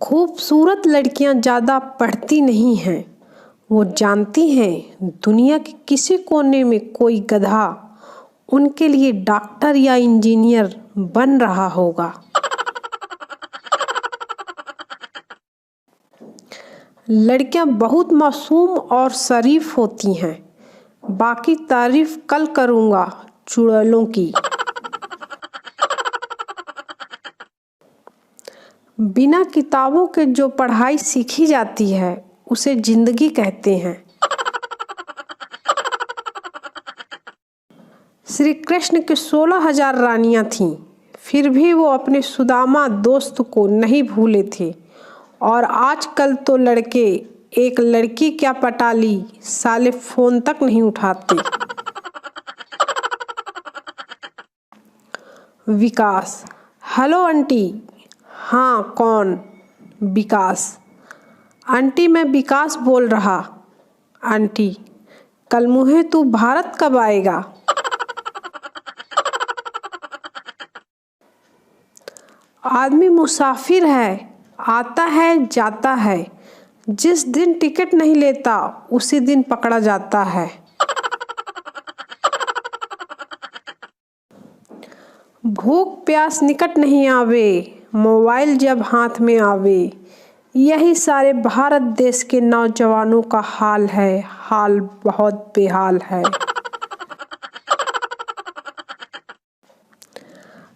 खूबसूरत लड़कियां ज़्यादा पढ़ती नहीं हैं। वो जानती हैं दुनिया के किसी कोने में कोई गधा उनके लिए डॉक्टर या इंजीनियर बन रहा होगा। लड़कियां बहुत मासूम और शरीफ होती हैं। बाकी तारीफ कल करूँगा चुड़ैलों की। बिना किताबों के जो पढ़ाई सीखी जाती है उसे जिंदगी कहते हैं। श्री कृष्ण के 16,000 रानियां थीं, फिर भी वो अपने सुदामा दोस्त को नहीं भूले थे। और आजकल तो लड़के एक लड़की क्या पटा ली, साले फोन तक नहीं उठाते। विकास: हेलो आंटी। हाँ, कौन? विकास: आंटी, मैं विकास बोल रहा। आंटी: कल मुहे तू भारत कब आएगा? आदमी मुसाफिर है, आता है जाता है। जिस दिन टिकट नहीं लेता उसी दिन पकड़ा जाता है। भूख प्यास निकट नहीं आवे, मोबाइल जब हाथ में आवे। यही सारे भारत देश के नौजवानों का हाल है। हाल बहुत बेहाल है।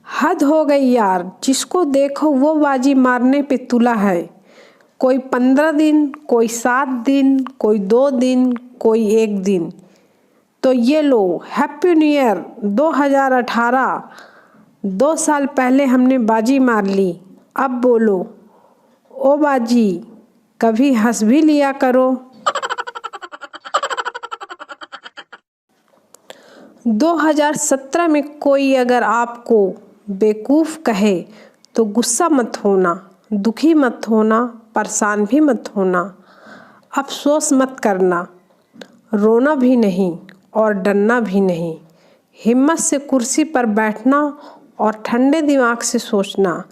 हद हो गई यार, जिसको देखो वो बाजी मारने पे तुला है। कोई 15 दिन, कोई 7 दिन, कोई 2 दिन, कोई 1 दिन। तो ये लो, हैप्पी न्यू ईयर 2018। 2 साल पहले हमने बाजी मार ली। अब बोलो, ओ बाजी, कभी हंस भी लिया करो। 2017 में कोई अगर आपको बेवकूफ़ कहे तो गुस्सा मत होना, दुखी मत होना, परेशान भी मत होना, अफसोस मत करना, रोना भी नहीं और डरना भी नहीं। हिम्मत से कुर्सी पर बैठना और ठंडे दिमाग से सोचना,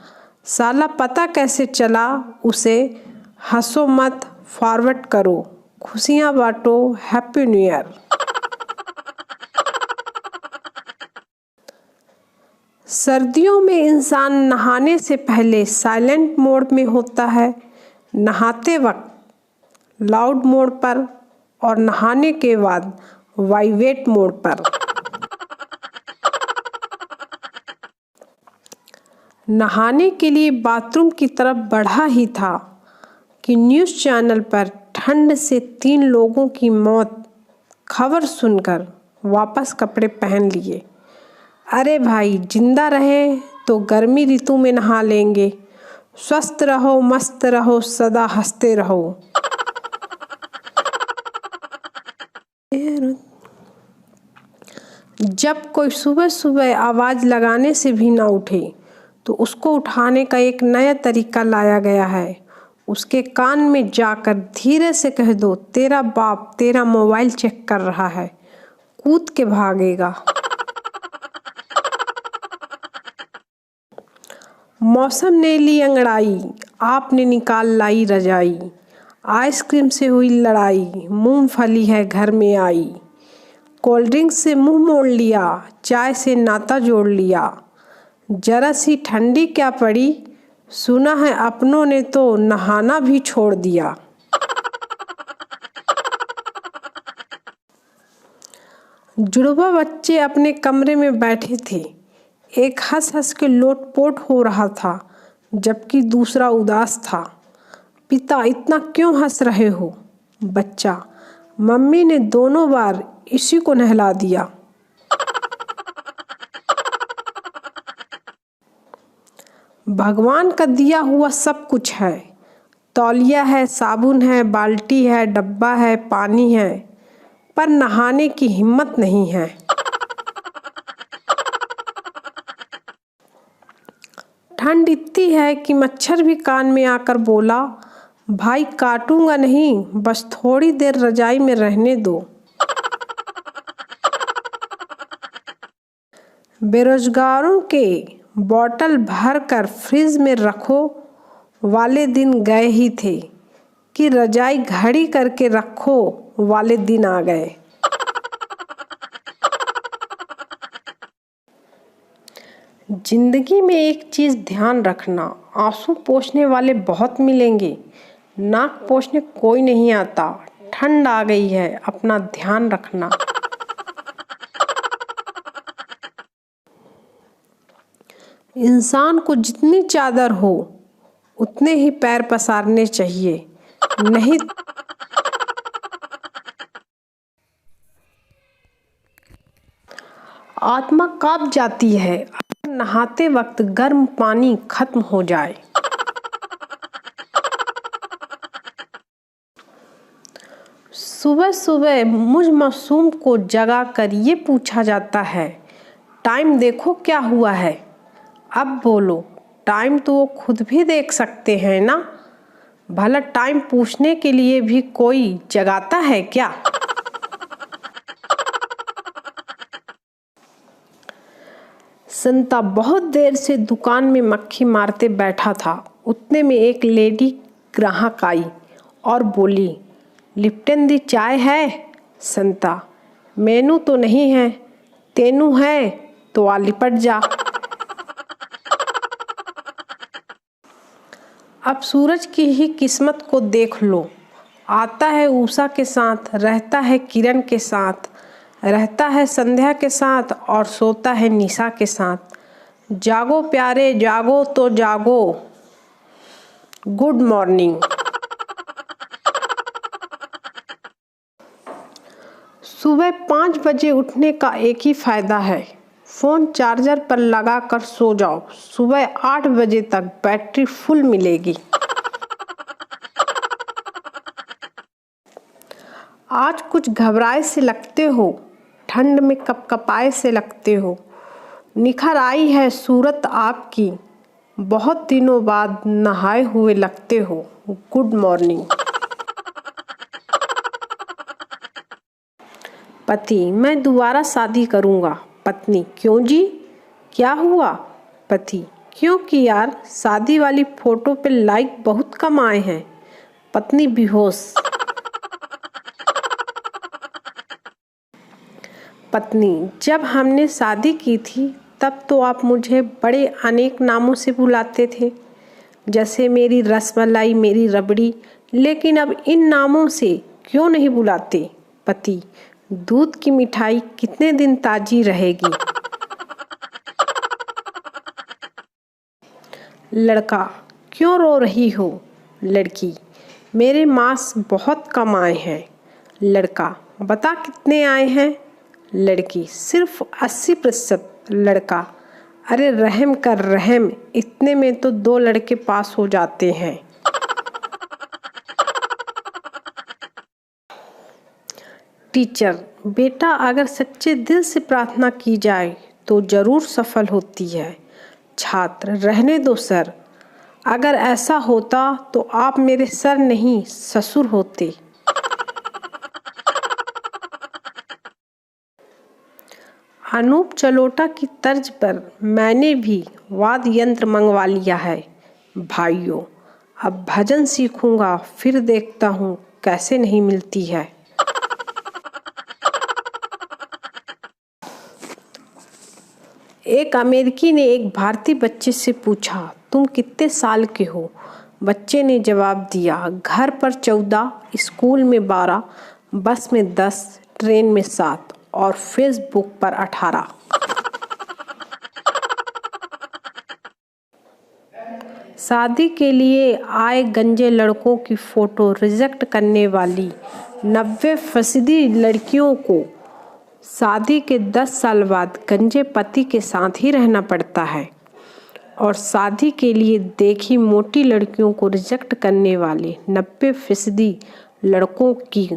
साला पता कैसे चला उसे। हंसो मत, फॉरवर्ड करो, खुशियाँ बांटो, हैप्पी न्यू ईयर। सर्दियों में इंसान नहाने से पहले साइलेंट मोड में होता है, नहाते वक्त लाउड मोड पर और नहाने के बाद वाइब्रेट मोड पर। नहाने के लिए बाथरूम की तरफ बढ़ा ही था कि न्यूज़ चैनल पर ठंड से 3 लोगों की मौत खबर सुनकर वापस कपड़े पहन लिए। अरे भाई, जिंदा रहे तो गर्मी ऋतु में नहा लेंगे। स्वस्थ रहो, मस्त रहो, सदा हंसते रहो। जब कोई सुबह सुबह आवाज़ लगाने से भी ना उठे तो उसको उठाने का एक नया तरीका लाया गया है। उसके कान में जाकर धीरे से कह दो, तेरा बाप तेरा मोबाइल चेक कर रहा है, कूद के भागेगा। मौसम ने ली अंगड़ाई, आपने निकाल लाई रजाई। आइसक्रीम से हुई लड़ाई, मूंगफली है घर में आई। कोल्ड ड्रिंक से मुंह मोड़ लिया, चाय से नाता जोड़ लिया। जरा सी ठंडी क्या पड़ी, सुना है अपनों ने तो नहाना भी छोड़ दिया। जुड़वा बच्चे अपने कमरे में बैठे थे। एक हंस हंस के लोटपोट हो रहा था जबकि दूसरा उदास था। पिता, इतना क्यों हंस रहे हो? बच्चा, मम्मी ने दोनों बार इसी को नहला दिया। भगवान का दिया हुआ सब कुछ है। तौलिया है, साबुन है, बाल्टी है, डब्बा है, पानी है, पर नहाने की हिम्मत नहीं है। ठंड इतनी है कि मच्छर भी कान में आकर बोला, भाई काटूंगा नहीं, बस थोड़ी देर रजाई में रहने दो। बेरोजगारों के बोतल भर कर फ्रिज में रखो, वाले दिन गए ही थे कि रजाई घड़ी करके रखो वाले दिन आ गए। जिंदगी में एक चीज ध्यान रखना, आंसू पोंछने वाले बहुत मिलेंगे, नाक पोंछने कोई नहीं आता। ठंड आ गई है, अपना ध्यान रखना। इंसान को जितनी चादर हो उतने ही पैर पसारने चाहिए, नहीं। आत्मा कांप जाती है अगर नहाते वक्त गर्म पानी खत्म हो जाए। सुबह सुबह मुझ मासूम को जगा कर ये पूछा जाता है, टाइम देखो क्या हुआ है। अब बोलो, टाइम तो वो खुद भी देख सकते हैं ना। भला टाइम पूछने के लिए भी कोई जगाता है क्या। संता बहुत देर से दुकान में मक्खी मारते बैठा था। उतने में एक लेडी ग्राहक आई और बोली, लिप्टन दी चाय है। संता, मेनू तो नहीं है, तेनू है तो आ लिपट जा। अब सूरज की ही किस्मत को देख लो, आता है उषा के साथ, रहता है किरण के साथ, रहता है संध्या के साथ और सोता है निशा के साथ। जागो प्यारे जागो तो जागो, गुड मॉर्निंग। सुबह 5 बजे उठने का एक ही फायदा है, फोन चार्जर पर लगा कर सो जाओ। सुबह 8 बजे तक बैटरी फुल मिलेगी। आज कुछ घबराए से लगते हो, ठंड में कपकपाए से लगते हो। निखर आई है सूरत आपकी, बहुत दिनों बाद नहाए हुए लगते हो। Good morning. पति, मैं दोबारा शादी करूँगा। पत्नी, क्यों जी, क्या हुआ। पति, क्योंकि यार शादी वाली फोटो पे लाइक बहुत कम आए हैं। पत्नी बेहोश। पत्नी, जब हमने शादी की थी तब तो आप मुझे बड़े अनेक नामों से बुलाते थे, जैसे मेरी रसमलाई, मेरी रबड़ी, लेकिन अब इन नामों से क्यों नहीं बुलाते। पति, दूध की मिठाई कितने दिन ताजी रहेगी। लड़का, क्यों रो रही हो। लड़की, मेरे मार्क्स बहुत कम आए हैं। लड़का, बता कितने आए हैं। लड़की, सिर्फ 80%। लड़का, अरे रहम कर रहम, इतने में तो 2 लड़के पास हो जाते हैं। टीचर, बेटा अगर सच्चे दिल से प्रार्थना की जाए तो जरूर सफल होती है। छात्र, रहने दो सर, अगर ऐसा होता तो आप मेरे सर नहीं ससुर होते। अनूप जलोटा की तर्ज पर मैंने भी वाद्य यंत्र मंगवा लिया है। भाइयों, अब भजन सीखूंगा, फिर देखता हूँ कैसे नहीं मिलती है। एक अमेरिकी ने एक भारतीय बच्चे से पूछा, तुम कितने साल के हो। बच्चे ने जवाब दिया, घर पर 14, स्कूल में 12, बस में 10, ट्रेन में 7 और फेसबुक पर 18। शादी के लिए आए गंजे लड़कों की फोटो रिजेक्ट करने वाली 90% लड़कियों को शादी के 10 साल बाद गंजे पति के साथ ही रहना पड़ता है, और शादी के लिए देखी मोटी लड़कियों को रिजेक्ट करने वाले 90% लड़कों की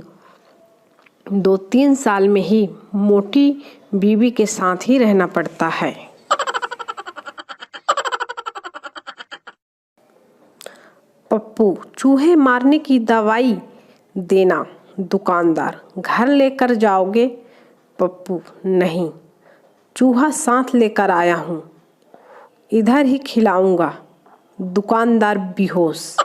2-3 साल में ही मोटी बीवी के साथ ही रहना पड़ता है। पप्पू, चूहे मारने की दवाई देना। दुकानदार, घर लेकर जाओगे। पप्पू, नहीं, चूहा साथ लेकर आया हूँ, इधर ही खिलाऊंगा। दुकानदार बेहोश।